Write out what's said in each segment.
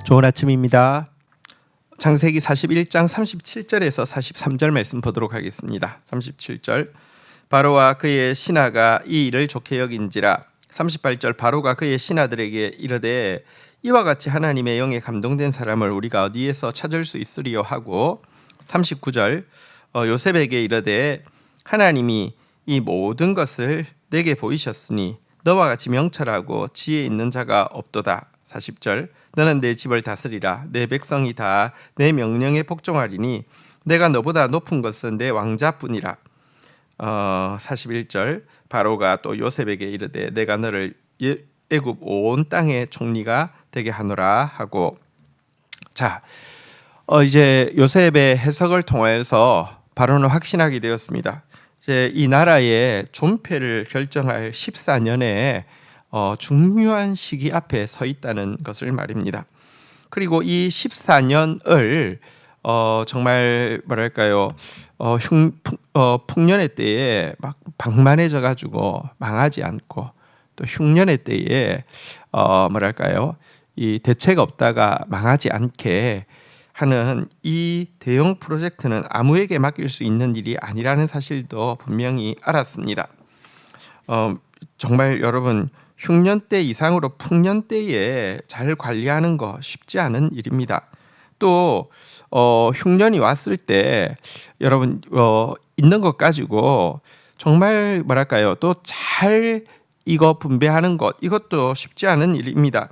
좋은 아침입니다. 창세기 41장 37절에서 43절 말씀 보도록 하겠습니다. 37절 바로와 그의 신하가 이 일을 좋게 여긴지라. 38절 바로가 그의 신하들에게 이르되 이와 같이 하나님의 영에 감동된 사람을 우리가 어디에서 찾을 수 있으리요 하고 39절 요셉에게 이르되 하나님이 이 모든 것을 내게 보이셨으니 너와 같이 명철하고 지혜 있는 자가 없도다. 40절 너는 내 집을 다스리라. 내 백성이 다 내 명령에 복종하리니 내가 너보다 높은 것은 내 왕자뿐이라. 41절 바로가 또 요셉에게 이르되 내가 너를 애굽 온 땅의 총리가 되게 하노라 하고. 자, 이제 요셉의 해석을 통해서 바로는 확신하게 되었습니다. 이제 이 나라의 존폐를 결정할 14년에 중요한 시기 앞에 서 있다는 것을 말입니다. 그리고 이 14년을 정말 뭐랄까요, 풍년의 때에 막 방만해져 가지고 망하지 않고, 또 흉년의 때에 뭐랄까요, 이 대책 없다가 망하지 않게 하는 이 대형 프로젝트는 아무에게 맡길 수 있는 일이 아니라는 사실도 분명히 알았습니다. 정말 여러분, 흉년 때 이상으로 풍년 때에 잘 관리하는 거 쉽지 않은 일입니다. 또 흉년이 왔을 때 여러분 있는 것 가지고 정말 뭐랄까요, 또 잘 이거 분배하는 것, 이것도 쉽지 않은 일입니다.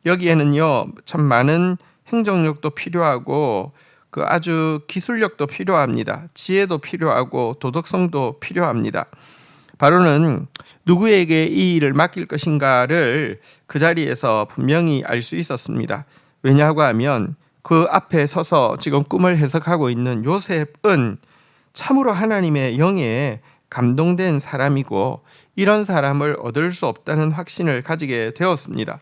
여기에는요 참 많은 행정력도 필요하고 그 아주 기술력도 필요합니다. 지혜도 필요하고 도덕성도 필요합니다. 바로는 누구에게 이 일을 맡길 것인가를 그 자리에서 분명히 알 수 있었습니다. 왜냐하고 하면 그 앞에 서서 지금 꿈을 해석하고 있는 요셉은 참으로 하나님의 영에 감동된 사람이고 이런 사람을 얻을 수 없다는 확신을 가지게 되었습니다.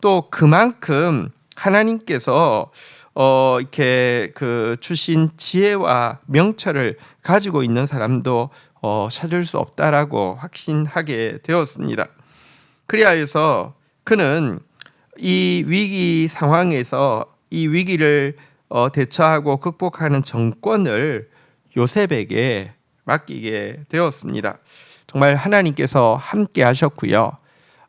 또 그만큼 하나님께서 이렇게 그 주신 지혜와 명철을 가지고 있는 사람도 찾을 수 없다라고 확신하게 되었습니다. 그리하여서 그는 이 위기 상황에서 이 위기를 대처하고 극복하는 정권을 요셉에게 맡기게 되었습니다. 정말 하나님께서 함께 하셨고요.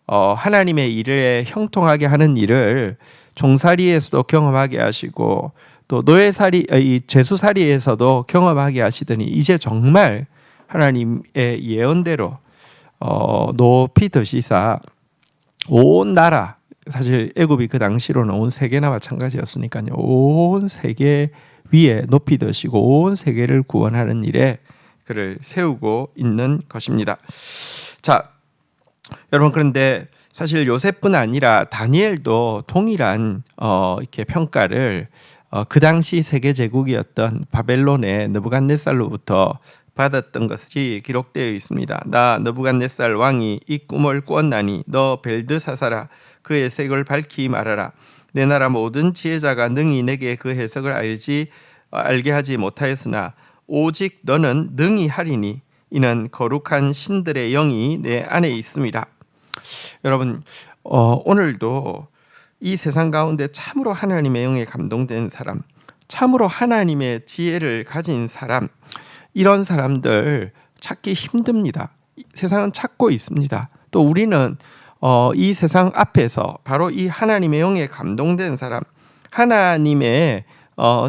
하나님의 일에 형통하게 하는 일을 종살이에서도 경험하게 하시고 또 노예살이, 이 제수살이에서도 경험하게 하시더니 이제 정말 하나님의 예언대로 높이 드시사 온 나라, 사실 애굽이 그 당시로는 온 세계나 마찬가지였으니까요, 온 세계 위에 높이 드시고 온 세계를 구원하는 일에 그를 세우고 있는 것입니다. 자, 여러분, 그런데 사실 요셉뿐 아니라 다니엘도 동일한 이렇게 평가를 그 당시 세계 제국이었던 바벨론의 느부갓네살로부터 받았던 것이 기록되어 있습니다. 나 느부갓네살 왕이 이 꿈을 꾸었나니 너 벨드사사라 그 해석을 밝히 말하라. 내 나라 모든 지혜자가 능히 내게 그 해석을 알게 하지 못하였으나 오직 너는 능히 하리니 이는 거룩한 신들의 영이 내 안에 있습니다. 여러분, 오늘도 이 세상 가운데 참으로 하나님의 영에 감동된 사람, 참으로 하나님의 지혜를 가진 사람, 이런 사람들 찾기 힘듭니다. 세상은 찾고 있습니다. 또 우리는 이 세상 앞에서 바로 이 하나님의 영에 감동된 사람, 하나님의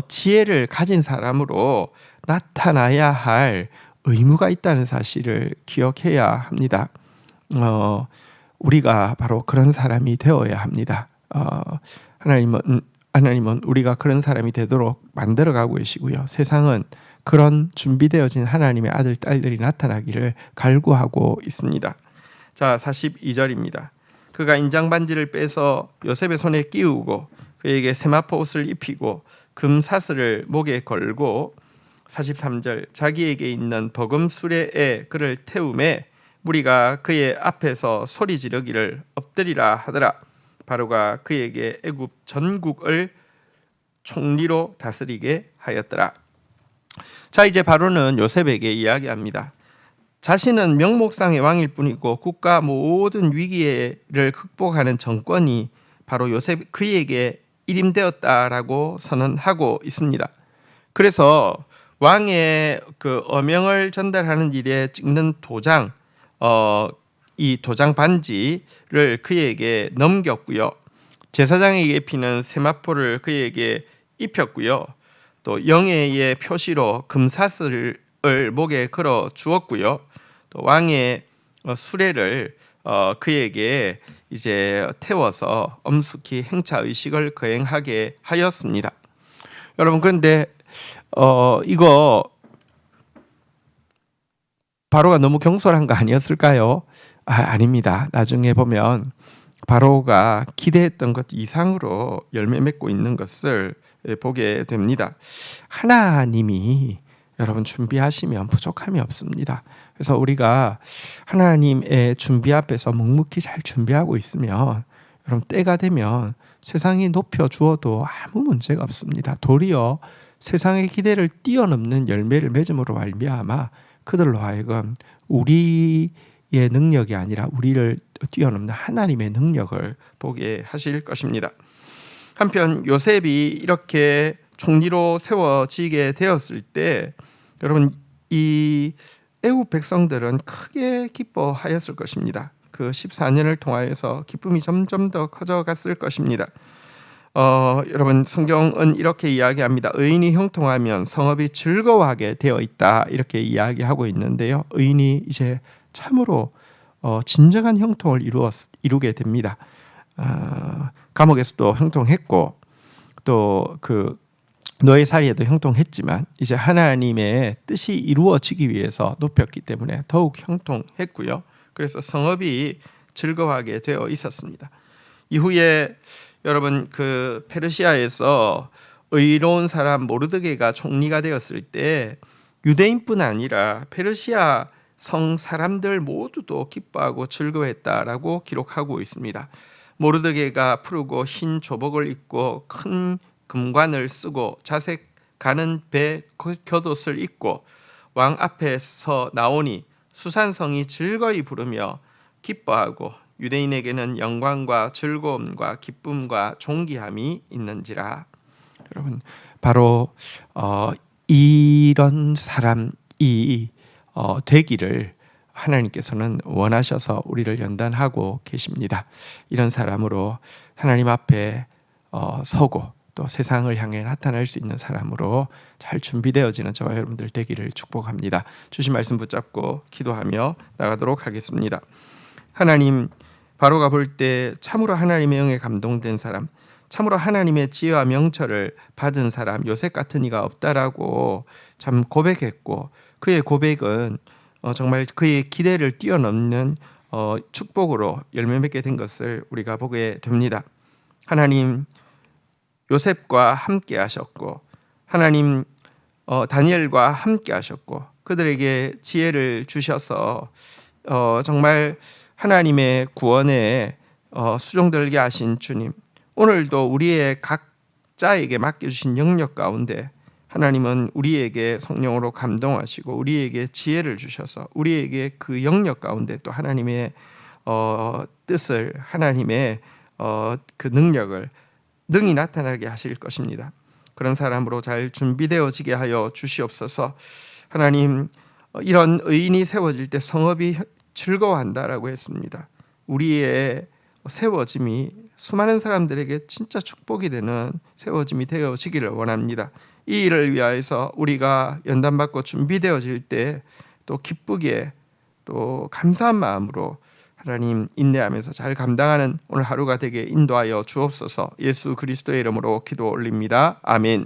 지혜를 가진 사람으로 나타나야 할 의무가 있다는 사실을 기억해야 합니다. 우리가 바로 그런 사람이 되어야 합니다. 하나님은 우리가 그런 사람이 되도록 만들어가고 계시고요. 세상은 그런 준비되어진 하나님의 아들, 딸들이 나타나기를 갈구하고 있습니다. 자, 42절입니다. 그가 인장반지를 빼서 요셉의 손에 끼우고 그에게 세마포 옷을 입히고 금사슬을 목에 걸고 43절 자기에게 있는 버금 수레에 그를 태우매 무리가 그의 앞에서 소리 지르기를 엎드리라 하더라. 바로가 그에게 애굽 전국을 총리로 다스리게 하였더라. 자, 이제 바로는 요셉에게 이야기합니다. 자신은 명목상의 왕일 뿐이고 국가 모든 위기를 극복하는 정권이 바로 요셉 그에게 일임되었다라고 선언하고 있습니다. 그래서 왕의 그 어명을 전달하는 일에 찍는 도장, 이 도장 반지를 그에게 넘겼고요. 제사장에게 피는 세마포를 그에게 입혔고요. 또 영예의 표시로 금사슬을 목에 걸어 주었고요. 또 왕의 수레를 그에게 이제 태워서 엄숙히 행차 의식을 거행하게 하였습니다. 여러분, 그런데 이거 바로가 너무 경솔한 거 아니었을까요? 아닙니다. 나중에 보면 바로가 기대했던 것 이상으로 열매 맺고 있는 것을 보게 됩니다. 하나님이 여러분 준비하시면 부족함이 없습니다. 그래서 우리가 하나님의 준비 앞에서 묵묵히 잘 준비하고 있으면 여러분 때가 되면 세상이 높여 주어도 아무 문제가 없습니다. 도리어 세상의 기대를 뛰어넘는 열매를 맺음으로 말미암아 그들로 하여금 우리의 능력이 아니라 우리를 뛰어넘는 하나님의 능력을 보게 하실 것입니다. 한편 요셉이 이렇게 총리로 세워지게 되었을 때 여러분 이 애굽 백성들은 크게 기뻐하였을 것입니다. 그 14년을 통하여서 기쁨이 점점 더 커져갔을 것입니다. 여러분 성경은 이렇게 이야기합니다. 의인이 형통하면 성읍이 즐거워하게 되어 있다 이렇게 이야기하고 있는데요. 의인이 이제 참으로 진정한 형통을 이루게 됩니다. 감옥에서도 형통했고 또 그 노예살이에도 형통했지만 이제 하나님의 뜻이 이루어지기 위해서 높였기 때문에 더욱 형통했고요. 그래서 성읍이 즐거워하게 되어 있었습니다. 이후에 여러분 그 페르시아에서 의로운 사람 모르드게가 총리가 되었을 때 유대인뿐 아니라 페르시아 성 사람들 모두도 기뻐하고 즐거워했다라고 기록하고 있습니다. 모르드게가 푸르고 흰 조복을 입고 큰 금관을 쓰고 자색 가는 배 겉옷을 입고 왕 앞에서 나오니 수산성이 즐거이 부르며 기뻐하고 유대인에게는 영광과 즐거움과 기쁨과 존귀함이 있는지라. 여러분 바로 이런 사람이 되기를 하나님께서는 원하셔서 우리를 연단하고 계십니다. 이런 사람으로 하나님 앞에 서고 또 세상을 향해 나타날 수 있는 사람으로 잘 준비되어지는 저와 여러분들 되기를 축복합니다. 주신 말씀 붙잡고 기도하며 나가도록 하겠습니다. 하나님, 바로가 볼 때 참으로 하나님의 영에 감동된 사람, 참으로 하나님의 지혜와 명철을 받은 사람 요셉 같은 이가 없다라고 참 고백했고 그의 고백은 정말 그의 기대를 뛰어넘는 축복으로 열매 맺게 된 것을 우리가 보게 됩니다. 하나님 요셉과 함께 하셨고 하나님 다니엘과 함께 하셨고 그들에게 지혜를 주셔서 정말 하나님의 구원에 수종들게 하신 주님, 오늘도 우리의 각자에게 맡겨주신 영역 가운데 하나님은 우리에게 성령으로 감동하시고 우리에게 지혜를 주셔서 우리에게 그 영역 가운데 또 하나님의 뜻을 하나님의 그 능력을 능히 나타나게 하실 것입니다. 그런 사람으로 잘 준비되어지게 하여 주시옵소서. 하나님, 이런 의인이 세워질 때 성읍이 즐거워한다라고 했습니다. 우리의 세워짐이 수많은 사람들에게 진짜 축복이 되는 세워짐이 되어지기를 원합니다. 이 일을 위하여서 우리가 연단받고 준비되어질 때 또 기쁘게 또 감사한 마음으로 하나님 인내하면서 잘 감당하는 오늘 하루가 되게 인도하여 주옵소서. 예수 그리스도의 이름으로 기도 올립니다. 아멘.